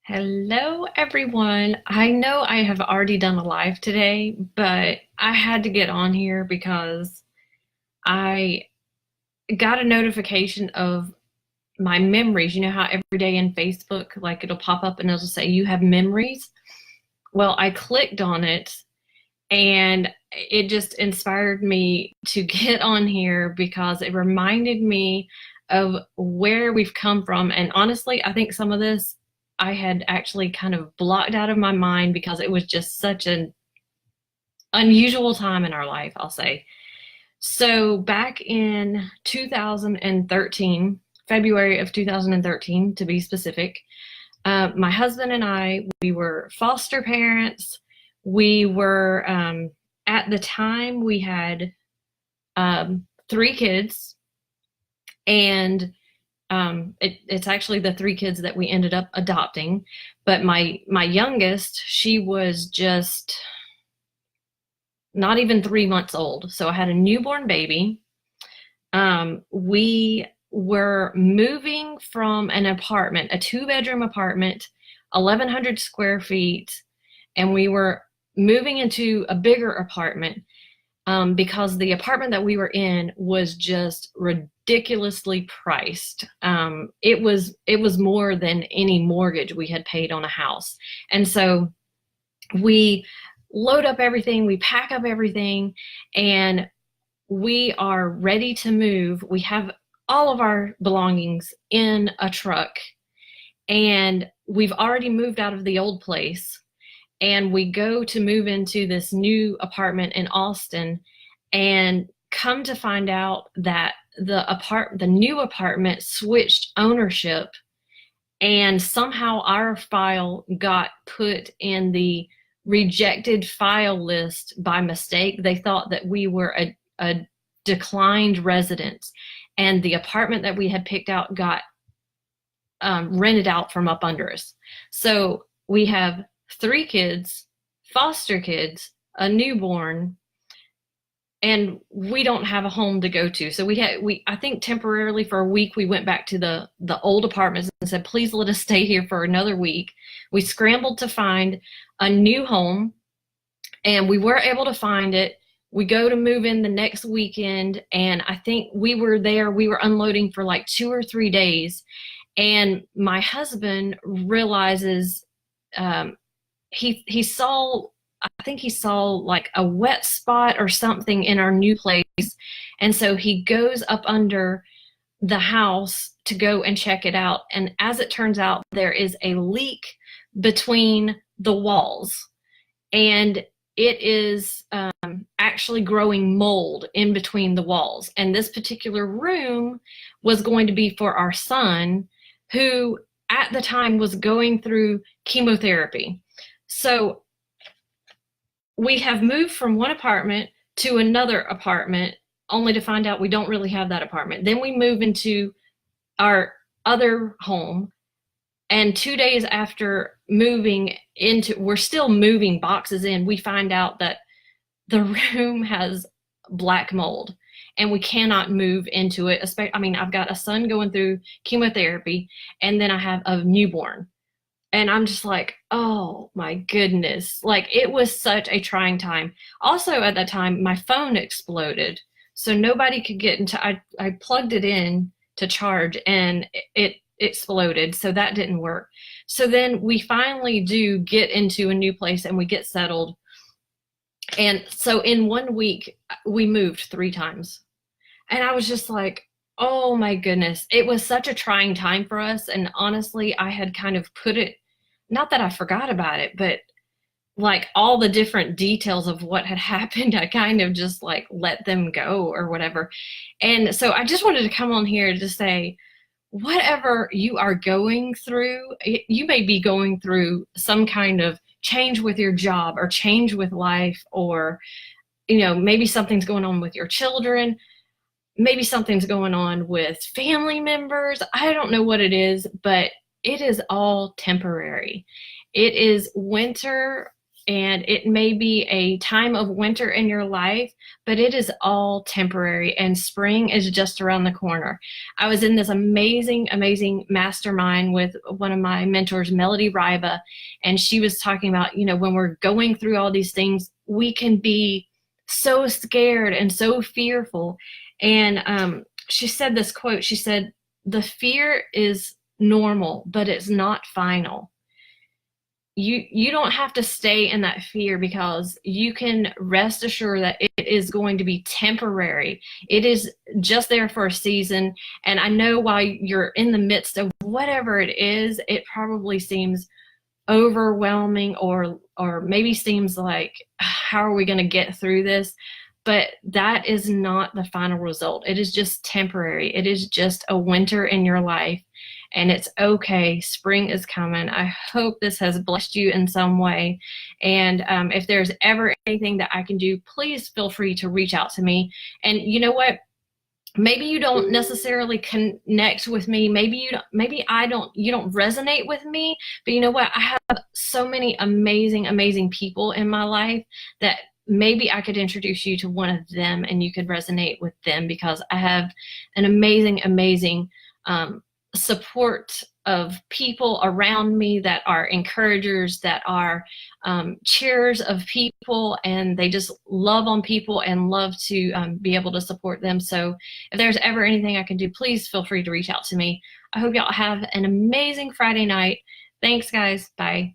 Hello, everyone. I know I have already done a live today, but I had to get on here because I got a notification of my memories. You know how every day in Facebook, like it'll pop up and it'll say you have memories? Well, I clicked on it and it just inspired me to get on here because it reminded me of where we've come from. And honestly, I think some of this I had actually kind of blocked out of my mind because it was just such an unusual time in our life, I'll say. So back in 2013, February of 2013 to be specific, my husband and we were foster parents. We were, at the time, we had three kids, and it's actually the three kids that we ended up adopting. But my youngest, she was just not even 3 months old. So I had a newborn baby. We were moving from an apartment, a two-bedroom apartment, 1,100 square feet, and we were moving into a bigger apartment because the apartment that we were in was just ridiculously priced. It was more than any mortgage we had paid on a house. And so we load up everything, we pack up everything, and we are ready to move. We have all of our belongings in a truck, and we've already moved out of the old place, and we go to move into this new apartment in Austin, and come to find out that the new apartment switched ownership, and somehow our file got put in the rejected file list by mistake. They thought that we were a declined resident, and the apartment that we had picked out got rented out from up under us. So we have three kids, foster kids, a newborn, and we don't have a home to go to. So I think temporarily for a week, we went back to the old apartments and said, please let us stay here for another week. We scrambled to find a new home, and we were able to find it. We go to move in the next weekend, and I think we were unloading for like 2 or 3 days. And my husband realizes, he saw, I think he saw like a wet spot or something in our new place. And so he goes up under the house to go and check it out. And as it turns out, there is a leak between the walls, and it is actually growing mold in between the walls. And this particular room was going to be for our son, who at the time was going through chemotherapy. So we have moved from one apartment to another apartment, only to find out we don't really have that apartment. Then we move into our other home, and 2 days after moving into, we're still moving boxes in, we find out that the room has black mold and we cannot move into it. I mean, I've got a son going through chemotherapy, and then I have a newborn. And I'm just like, oh my goodness. Like, it was such a trying time. Also at that time, my phone exploded. So nobody could get into, I plugged it in to charge, and it exploded. So that didn't work. So then we finally do get into a new place, and we get settled. And so in 1 week, we moved 3 times. And I was just like, oh my goodness. It was such a trying time for us. And honestly, I had kind of put it, not that I forgot about it, but like all the different details of what had happened, I kind of just like let them go or whatever. And so I just wanted to come on here to say, whatever you are going through, you may be going through some kind of change with your job or change with life, or, maybe something's going on with your children. Maybe something's going on with family members. I don't know what it is, but it is all temporary. It is winter and it may be a time of winter in your life, but it is all temporary, and spring is just around the corner. I was in this amazing mastermind with one of my mentors, Melody Riva, and she was talking about, when we're going through all these things, we can be so scared and so fearful. And she said this quote, she said, "The fear is normal, but it's not final." You don't have to stay in that fear, because you can rest assured that it is going to be temporary. It is just there for a season. And I know while you're in the midst of whatever it is, it probably seems overwhelming, or maybe seems like, how are we going to get through this? But that is not the final result. It is just temporary. It is just a winter in your life, and it's okay. Spring is coming. I hope this has blessed you in some way. And if there's ever anything that I can do, please feel free to reach out to me. And you know what? Maybe you don't necessarily connect with me. Maybe you don't resonate with me, but you know what? I have so many amazing people in my life that maybe I could introduce you to one of them and you could resonate with them, because I have an amazing support of people around me that are encouragers, that are cheers of people, and they just love on people and love to be able to support them. So if there's ever anything I can do, please feel free to reach out to me. I hope y'all have an amazing Friday night. Thanks, guys. Bye.